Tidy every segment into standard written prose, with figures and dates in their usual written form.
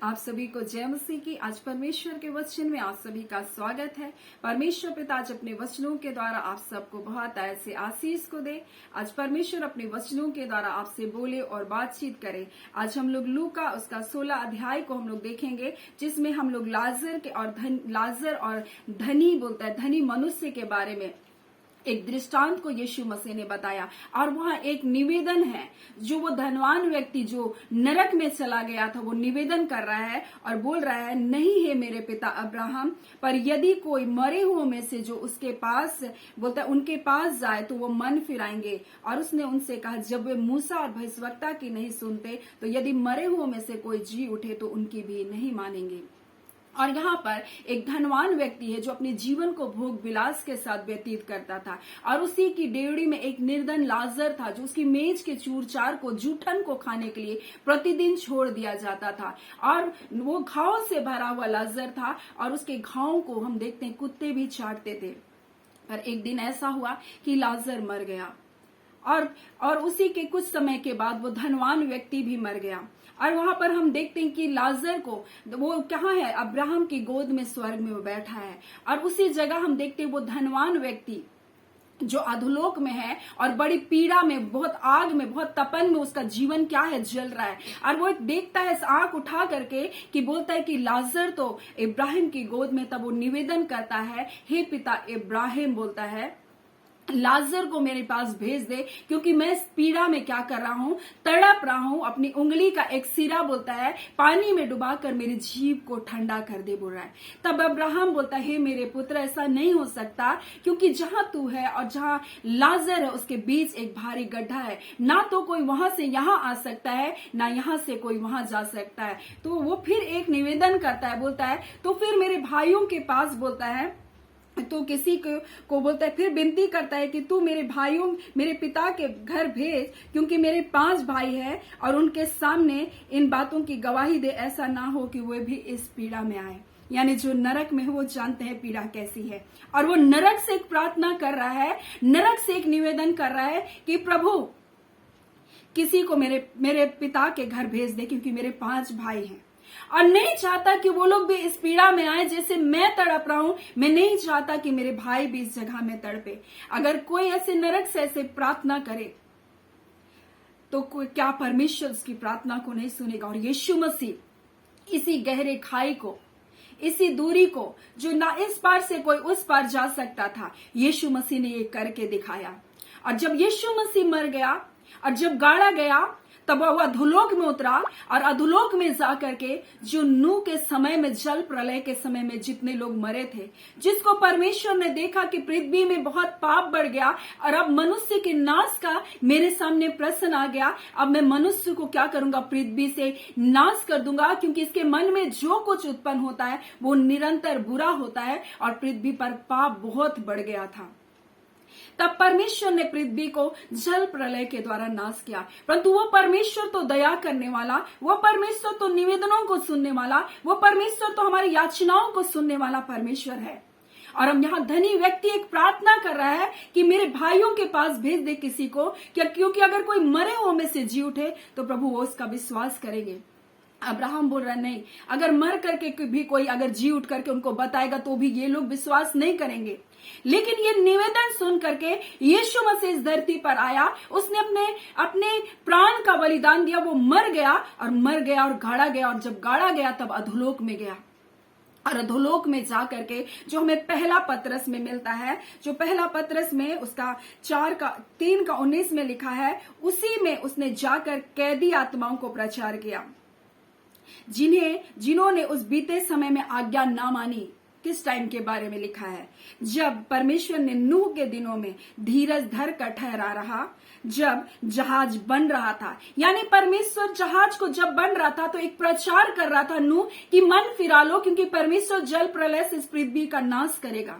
आप सभी को जय मसीह की। आज परमेश्वर के वचन में आप सभी का स्वागत है। परमेश्वर पिता आज अपने वचनों के द्वारा आप सबको बहुत ऐसे आशीष को दे। आज परमेश्वर अपने वचनों के द्वारा आपसे बोले और बातचीत करे। आज हम लोग लूका उसका 16 अध्याय को हम लोग देखेंगे, जिसमें हम लोग लाजर और धनी बोलता है, धनी मनुष्य के बारे में एक दृष्टांत को यीशु मसीह ने बताया। और वहां एक निवेदन है, जो वो धनवान व्यक्ति जो नरक में चला गया था, वो निवेदन कर रहा है और बोल रहा है, नहीं है मेरे पिता अब्राहम, पर यदि कोई मरे हुओं में से जो उसके पास बोलता है उनके पास जाए तो वो मन फिराएंगे। और उसने उनसे कहा, जब वे मूसा और भविष्यवक्ता की नहीं सुनते, तो यदि मरे हुओं में से कोई जी उठे तो उनकी भी नहीं मानेंगे। और यहाँ पर एक धनवान व्यक्ति है जो अपने जीवन को भोग विलास के साथ व्यतीत करता था, और उसी की डेवड़ी में एक निर्धन लाजर था, जो उसकी मेज के चूर-चार को, जूठन को खाने के लिए प्रतिदिन छोड़ दिया जाता था। और वो घाव से भरा हुआ लाजर था, और उसके घावों को हम देखते हैं कुत्ते भी चाटते थे। पर एक दिन ऐसा हुआ कि लाजर मर गया, और उसी के कुछ समय के बाद वो धनवान व्यक्ति भी मर गया। और वहां पर हम देखते हैं कि लाजर को वो कहाँ है, अब्राहम की गोद में स्वर्ग में वो बैठा है। और उसी जगह हम देखते हैं वो धनवान व्यक्ति जो अधोलोक में है और बड़ी पीड़ा में, बहुत आग में, बहुत तपन में उसका जीवन क्या है, जल रहा है। और वो देखता है आंख उठा करके कि बोलता है कि लाजर तो इब्राहिम की गोद में। तब वो निवेदन करता है, हे पिता इब्राहिम, बोलता है लाजर को मेरे पास भेज दे, क्योंकि मैं इस पीड़ा में क्या कर रहा हूं, तड़प रहा हूं। अपनी उंगली का एक सिरा बोलता है पानी में डुबाकर मेरी जीभ को ठंडा कर दे, बोल रहा है। तब अब्राहम बोलता है, मेरे पुत्र, ऐसा नहीं हो सकता, क्योंकि जहां तू है और जहां लाजर है उसके बीच एक भारी गड्ढा है। ना तो कोई वहां से यहां आ सकता है, ना यहां से कोई वहां जा सकता है। तो वो फिर एक निवेदन करता है, बोलता है तो फिर मेरे भाइयों के पास, बोलता है तो किसी को बोलता है, फिर विनती करता है कि तू मेरे भाइयों, मेरे पिता के घर भेज, क्योंकि मेरे 5 भाई हैं, और उनके सामने इन बातों की गवाही दे, ऐसा ना हो कि वे भी इस पीड़ा में आए। यानी जो नरक में है वो जानते हैं पीड़ा कैसी है। और वो नरक से एक प्रार्थना कर रहा है, नरक से एक निवेदन कर रहा है कि प्रभु किसी को मेरे पिता के घर भेज दे, क्योंकि मेरे 5 भाई हैं, और नहीं चाहता कि वो लोग भी इस पीड़ा में आए जैसे मैं तड़प रहा हूं। मैं नहीं चाहता कि मेरे भाई भी इस जगह में तड़पे। अगर कोई ऐसे नरक से ऐसे प्रार्थना करे तो क्या परमेश्वर उसकी प्रार्थना को नहीं सुनेगा? और यीशु मसीह इसी गहरे खाई को, इसी दूरी को, जो ना इस पार से कोई उस पार जा सकता था, यीशु मसीह ने ये करके दिखाया। और जब यीशु मसीह मर गया और जब गाड़ा गया, तब वह अधोलोक में उतरा, और अधोलोक में जाकर के जो नूह के समय में, जल प्रलय के समय में जितने लोग मरे थे, जिसको परमेश्वर ने देखा कि पृथ्वी में बहुत पाप बढ़ गया, और अब मनुष्य के नाश का मेरे सामने प्रश्न आ गया। अब मैं मनुष्य को क्या करूंगा, पृथ्वी से नाश कर दूंगा, क्योंकि इसके मन में जो कुछ उत्पन्न होता है वो निरंतर बुरा होता है, और पृथ्वी पर पाप बहुत बढ़ गया था। तब परमेश्वर ने पृथ्वी को जल प्रलय के द्वारा नाश किया। परंतु वो परमेश्वर तो दया करने वाला, वो परमेश्वर तो निवेदनों को सुनने वाला, वो परमेश्वर तो हमारी याचनाओं को सुनने वाला परमेश्वर है। और हम यहाँ धनी व्यक्ति एक प्रार्थना कर रहा है कि मेरे भाइयों के पास भेज दे किसी को, क्योंकि अगर कोई मरे हुओं में से जी उठे तो प्रभु वो उसका विश्वास करेंगे। अब्राहम बोल रहा नहीं, अगर मर करके भी कोई अगर जी उठ करके उनको बताएगा तो भी ये लोग विश्वास नहीं करेंगे। लेकिन ये निवेदन सुन करके यीशु मसीह इस धरती पर आया, उसने अपने प्राण का बलिदान दिया, वो मर गया और गाड़ा गया, और जब गाड़ा गया तब अधोलोक में गया। और अधोलोक में जा करके जो हमें पहला पत्रस में मिलता है, जो पहला पत्रस में उसका 3:19 में लिखा है, उसी में उसने जाकर कैदी आत्माओं को प्रचार किया, जिन्होंने उस बीते समय में आज्ञा ना मानी। किस टाइम के बारे में लिखा है? जब परमेश्वर ने नूह के दिनों में धीरज धर कर ठहरा रहा, जब जहाज बन रहा था। यानी परमेश्वर जहाज को जब बन रहा था तो एक प्रचार कर रहा था नूह कि मन फिरा लो, क्योंकि परमेश्वर जल प्रलय से इस पृथ्वी का नाश करेगा।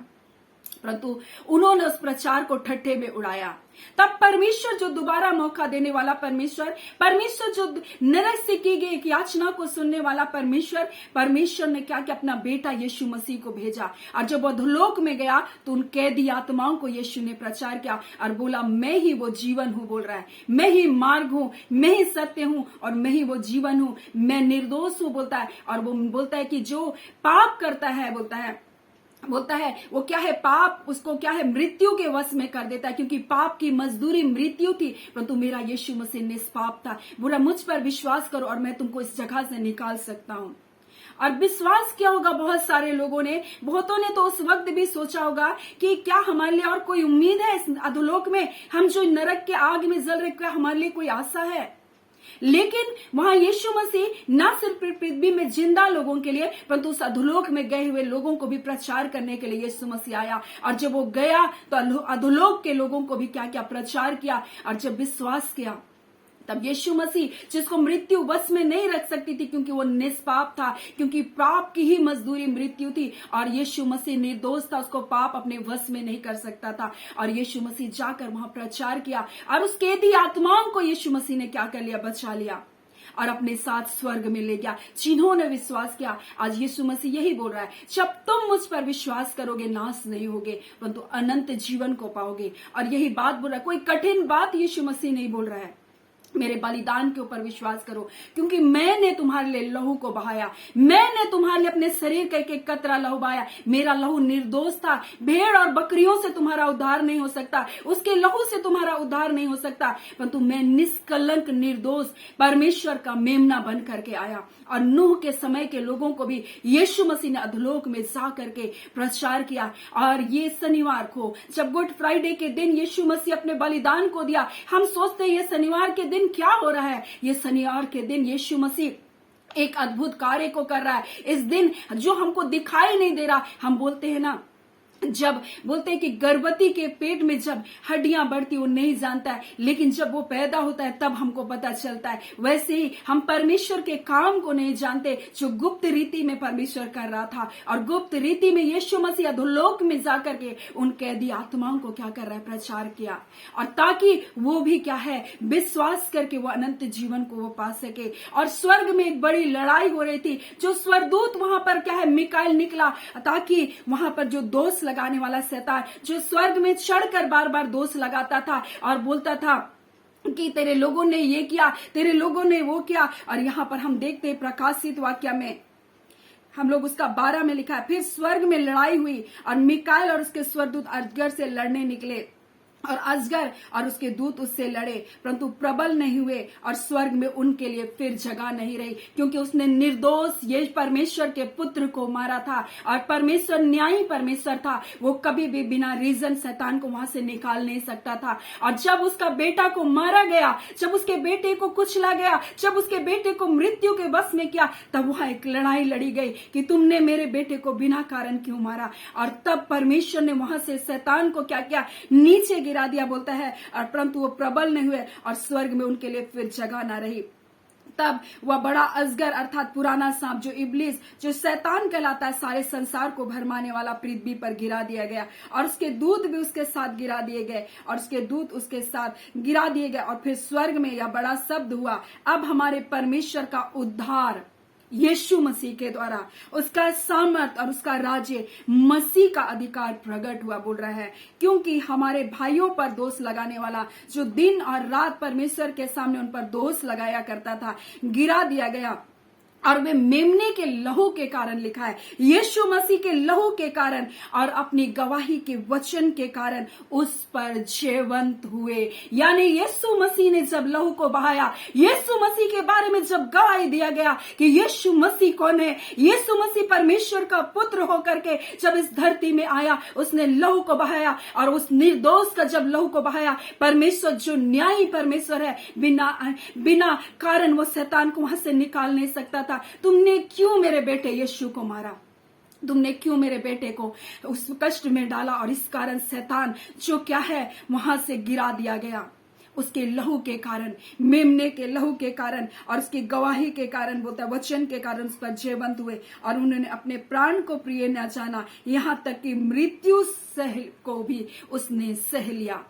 परंतु उन्होंने उस प्रचार को ठट्ठे में उड़ाया। तब परमेश्वर जो दोबारा मौका देने वाला परमेश्वर जो नरक से की गई एक याचना को सुनने वाला परमेश्वर ने क्या किया, अपना बेटा यीशु मसीह को भेजा। और जब वो अधोलोक में गया तो उन कैदी आत्माओं को यीशु ने प्रचार किया और बोला, मैं ही वो जीवन हूं, बोल रहा है, मैं ही मार्ग हूं, मैं ही सत्य हूं और मैं ही वो जीवन हूं, मैं निर्दोष हूं, बोलता है। और वो बोलता है कि जो पाप करता है, बोलता है वो क्या है, पाप उसको क्या है, मृत्यु के वश में कर देता है, क्योंकि पाप की मजदूरी मृत्यु थी, परंतु मेरा यीशु मसीह निष्पाप था। बोला, मुझ पर विश्वास करो और मैं तुमको इस जगह से निकाल सकता हूं। और विश्वास किया होगा बहुत सारे लोगों ने, बहुतों ने तो उस वक्त भी सोचा होगा कि क्या हमारे लिए और कोई उम्मीद है इस अधोलोक में, हम जो नरक के आग में जल रहे, क्या हमारे लिए कोई आशा है। लेकिन वहां यीशु मसीह न सिर्फ पृथ्वी में जिंदा लोगों के लिए, परंतु उस अधोलोक में गए हुए लोगों को भी प्रचार करने के लिए यीशु मसीह आया। और जब वो गया तो अधोलोक के लोगों को भी क्या प्रचार किया। और जब विश्वास किया तब यीशु मसीह, जिसको मृत्यु वश में नहीं रख सकती थी क्योंकि वो निष्पाप था, क्योंकि पाप की ही मजदूरी मृत्यु थी, और यीशु मसीह निर्दोष था, उसको पाप अपने वश में नहीं कर सकता था। और यीशु मसीह जाकर वहां प्रचार किया और उस कैदी आत्माओं को यीशु मसीह ने क्या कर लिया, बचा लिया और अपने साथ स्वर्ग में ले गया, जिन्होंने विश्वास किया। आज यीशु मसीह यही बोल रहा है, जब तुम मुझ पर विश्वास करोगे नाश नहीं होगे परंतु अनंत जीवन को पाओगे। और यही बात बोल रहा है, कोई कठिन बात यीशु मसीह नहीं बोल रहा है। मेरे बलिदान के ऊपर विश्वास करो, क्योंकि मैंने तुम्हारे लिए लहू को बहाया, मैंने तुम्हारे लिए अपने शरीर का एक कतरा लहू बहाया। मेरा लहू निर्दोष था। भेड़ और बकरियों से तुम्हारा उद्धार नहीं हो सकता, उसके लहू से तुम्हारा उद्धार नहीं हो सकता, परंतु मैं निष्कलंक निर्दोष परमेश्वर का मेमना बन करके आया। और नूह के समय के लोगों को भी यीशु मसीह ने अधोलोक में जा करके प्रचार किया। और ये शनिवार को जब गुड फ्राइडे के दिन यीशु मसीह अपने बलिदान को दिया, हम सोचते हैं ये शनिवार के दिन क्या हो रहा है। ये शनिवार के दिन यीशु मसीह एक अद्भुत कार्य को कर रहा है। इस दिन जो हमको दिखाई नहीं दे रहा, हम बोलते हैं ना, जब बोलते हैं कि गर्भवती के पेट में जब हड्डियां बढ़ती वो नहीं जानता है, लेकिन जब वो पैदा होता है तब हमको पता चलता है। वैसे ही हम परमेश्वर के काम को नहीं जानते जो गुप्त रीति में परमेश्वर कर रहा था। और गुप्त रीति में यीशु मसीह अधोलोक में जाकर के उन कैदी आत्माओं को क्या कर रहा है, प्रचार किया, और ताकि वो भी क्या है, विश्वास करके वो अनंत जीवन को वो पा सके। और स्वर्ग में एक बड़ी लड़ाई हो रही थी। जो स्वर्गदूत वहां पर क्या है, मिकाएल निकला, ताकि वहां पर जो दोष लगाने वाला शैतान, जो स्वर्ग में चढ़कर बार बार दोष लगाता था और बोलता था कि तेरे लोगों ने ये किया, तेरे लोगों ने वो किया। और यहाँ पर हम देखते हैं प्रकाशित वाक्य में हम लोग उसका 12 में लिखा है, फिर स्वर्ग में लड़ाई हुई और मिकाएल और उसके स्वर्गदूत अजगर से लड़ने निकले, और अजगर और उसके दूत उससे लड़े, परंतु प्रबल नहीं हुए, और स्वर्ग में उनके लिए फिर जगह नहीं रही, क्योंकि उसने निर्दोष ये परमेश्वर के पुत्र को मारा था। और परमेश्वर न्यायी परमेश्वर था, वो कभी भी बिना रीजन शैतान को वहां से निकाल नहीं सकता था। और जब उसका बेटा को मारा गया, जब उसके बेटे को कुचला गया, जब उसके बेटे को मृत्यु के वश में किया, तब वहां एक लड़ाई लड़ी गई कि तुमने मेरे बेटे को बिना कारण क्यों मारा। और तब परमेश्वर ने वहां से शैतान को क्या किया, नीचे गिरा दिया, बोलता है, और परंतु वो प्रबल नहीं हुए और स्वर्ग में उनके लिए फिर जगह ना रही। तब वह बड़ा अजगर अर्थात पुराना सांप, जो इब्लिस, जो शैतान कहलाता है, सारे संसार को भरमाने वाला, पृथ्वी पर गिरा दिया गया, और उसके दूत भी उसके साथ गिरा दिए गए, और उसके दूत उसके साथ गिरा दिए गए। और फिर स्वर्ग में यह बड़ा शब्द हुआ, अब हमारे परमेश्वर का उद्धार यीशु मसीह के द्वारा, उसका सामर्थ और उसका राज्य, मसीह का अधिकार प्रकट हुआ, बोल रहा है। क्योंकि हमारे भाइयों पर दोष लगाने वाला, जो दिन और रात परमेश्वर के सामने उन पर दोष लगाया करता था, गिरा दिया गया। और वे मेमने के लहू के कारण, लिखा है यीशु मसीह के लहू के कारण और अपनी गवाही के वचन के कारण उस पर जयवंत हुए। यानी यीशु मसीह ने जब लहू को बहाया, यीशु मसीह के बारे में जब गवाही दिया गया कि यीशु मसीह कौन है, यीशु मसीह परमेश्वर का पुत्र होकर के जब इस धरती में आया, उसने लहू को बहाया, और उस निर्दोष का जब लहू को बहाया, परमेश्वर जो न्यायी परमेश्वर है, बिना कारण वो शैतान को वहां से निकाल नहीं सकता था। तुमने क्यों मेरे बेटे यीशु को मारा, तुमने क्यों मेरे बेटे को उस कष्ट में डाला, और इस कारण शैतान जो क्या है वहां से गिरा दिया गया। उसके लहू के कारण, मेमने के लहू के कारण और उसकी गवाही के कारण, बोलता है वचन के कारण उस पर जयवंत हुए और उन्होंने अपने प्राण को प्रिय न जाना, यहां तक कि मृत्यु सह को भी उसने सह लिया।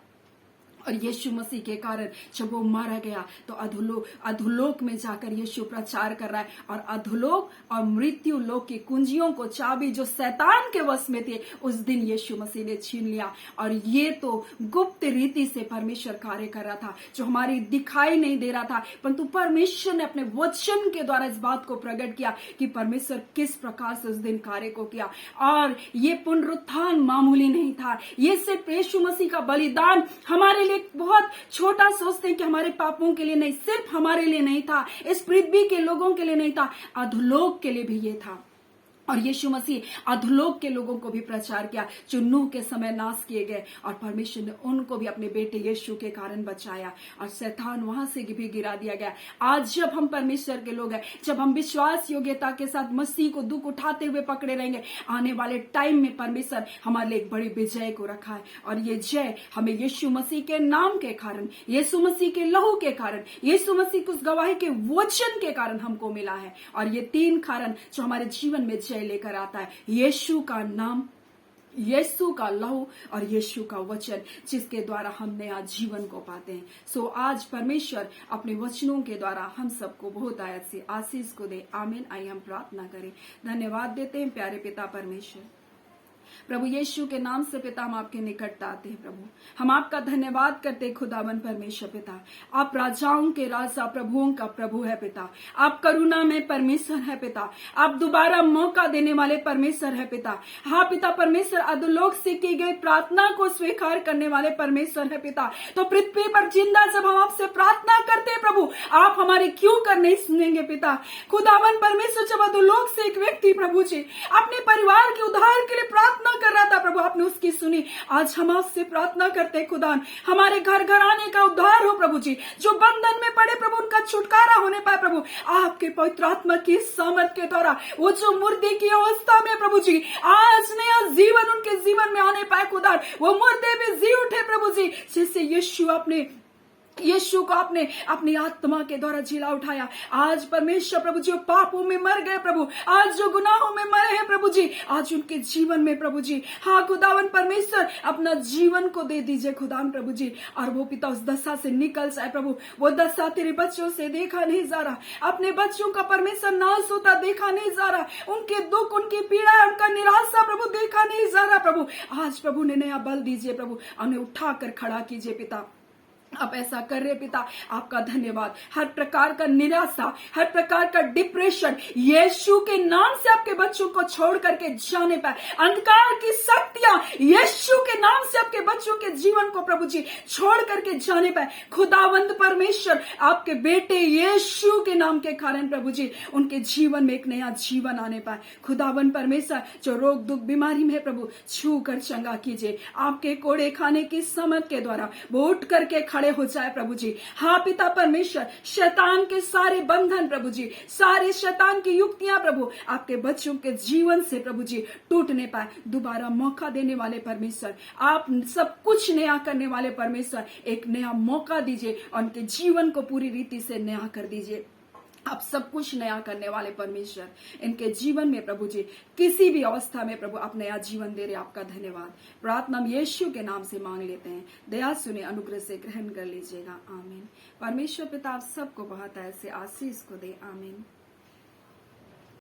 और यीशु मसीह के कारण जब वो मारा गया तो अधोलोक में जाकर यीशु प्रचार कर रहा है और अधोलोक और मृत्यु लोक की कुंजियों को, चाबी जो शैतान के वश में थे, उस दिन यीशु मसीह ने छीन लिया। और ये तो गुप्त रीति से परमेश्वर कार्य कर रहा था, जो हमारी दिखाई नहीं दे रहा था, परंतु परमेश्वर ने अपने वचन के द्वारा इस बात को प्रकट किया कि परमेश्वर किस प्रकार से उस दिन कार्य को किया। और ये पुनरुत्थान मामूली नहीं था, ये सिर्फ यीशु मसीह का बलिदान हमारे लिए बहुत छोटा सोचते हैं कि हमारे पापों के लिए नहीं, सिर्फ हमारे लिए नहीं था, इस पृथ्वी के लोगों के लिए नहीं था, अधोलोक के लिए भी ये था। और यीशु मसीह अधोलोक के लोगों को भी प्रचार किया जो नूह के समय नाश किए गए, और परमेश्वर ने उनको भी अपने बेटे यीशु के कारण बचाया और शैतान वहां से भी गिरा दिया गया। आज जब हम परमेश्वर के लोग हैं, जब हम विश्वास योग्यता के साथ मसीह को दुख उठाते हुए पकड़े रहेंगे, आने वाले टाइम में परमेश्वर हमारे लिए एक बड़ी विजय को रखा है। और ये जय हमें यीशु मसीह के नाम के कारण, यीशु मसीह के लहू के कारण, यीशु मसीह की उस गवाही के वचन के कारण हमको मिला है। और ये 3 कारण जो हमारे जीवन में लेकर आता है, यीशु का नाम, यीशु का लहू और यीशु का वचन, जिसके द्वारा हम नया जीवन को पाते हैं। सो आज परमेश्वर अपने वचनों के द्वारा हम सबको बहुत आयत से आशीष को दे। आमीन। आइए हम प्रार्थना करें। धन्यवाद देते हैं प्यारे पिता परमेश्वर, प्रभु यीशु के नाम से पिता हम आपके निकट आते हैं। प्रभु हम आपका धन्यवाद करते खुदावन परमेश्वर पिता, आप राजाओं के राजा, प्रभुओं का प्रभु है पिता, आप करुणा में परमेश्वर है पिता, आप दोबारा मौका देने वाले परमेश्वर है पिता। हाँ पिता परमेश्वर, अधोलोक से की गई प्रार्थना को स्वीकार करने वाले परमेश्वर है पिता। तो पृथ्वी पर जिंदा जब हम आपसे प्रार्थना करते हैं प्रभु, आप हमारी क्यों कर नहीं सुनेंगे पिता। खुदावन परमेश्वर, जब अधोलोक से एक व्यक्ति प्रभु जी अपने परिवार के उद्धार के लिए प्रार्थना कर रहा था प्रभु, आपने उसकी सुनी। आज हम आपसे प्रार्थना करते हैं खुदा, हमारे घर घराने का उद्धार हो प्रभु जी, जो बंधन में पड़े प्रभु उनका छुटकारा होने पाए प्रभु, आपके पवित्र आत्मा की सामर्थ के द्वारा। वो जो मुर्दे की अवस्था में प्रभु जी आज नया जीवन उनके जीवन में आने पाए खुदा, वो मुर्दे भी जी उठे प्रभु जी, जिससे यीशु को आपने अपनी आत्मा के द्वारा जिला उठाया। आज परमेश्वर प्रभु जी पापों में मर गए प्रभु, आज जो गुनाहों में मरे हैं प्रभु जी, आज उनके जीवन में प्रभु जी, हाँ खुदावन परमेश्वर अपना जीवन को दे दीजिए खुदावन प्रभु जी। और वो पिता उस दशा से निकल जाए प्रभु, वो दशा तेरे बच्चों से देखा नहीं जा रहा, अपने बच्चों का परमेश्वर नाश होता देखा नहीं जा रहा, उनके दुख, उनकी पीड़ा, उनका निराशा प्रभु देखा नहीं जा रहा प्रभु। आज प्रभु ने नया बल दीजिए प्रभु, उन्हें उठाकर खड़ा कीजिए पिता। आप ऐसा कर रहे पिता, आपका धन्यवाद। हर प्रकार का निराशा, हर प्रकार का डिप्रेशन यीशु के नाम से आपके बच्चों को छोड़ करके जाने पाए, अंधकार की शक्तियां यीशु के नाम से आपके बच्चों के जीवन को प्रभु जी छोड़ करके जाने पाए। खुदावंद परमेश्वर, आपके बेटे यीशु के नाम के कारण प्रभु जी उनके जीवन में एक नया जीवन आने पाए। खुदावंद परमेश्वर, जो रोग दुख बीमारी में प्रभु छू कर चंगा कीजिए, आपके कोड़े खाने की समझ के द्वारा वो उठ करके खड़े हो जाए प्रभु जी। हाँ पिता परमेश्वर, शैतान के सारे बंधन प्रभु जी, सारे शैतान की युक्तियां प्रभु आपके बच्चों के जीवन से प्रभु जी टूटने पाए। दोबारा मौका देने वाले परमेश्वर, आप सब कुछ नया करने वाले परमेश्वर, एक नया मौका दीजिए और उनके जीवन को पूरी रीति से नया कर दीजिए। आप सब कुछ नया करने वाले परमेश्वर, इनके जीवन में प्रभु जी किसी भी अवस्था में प्रभु आप नया जीवन दे रहे, आपका धन्यवाद। प्रार्थना हम यीशु के नाम से मांग लेते हैं, दया सुने, अनुग्रह से ग्रहण कर लीजिएगा। आमीन। परमेश्वर पिता आप सबको बहुत ऐसे आशीष को दे। आमीन।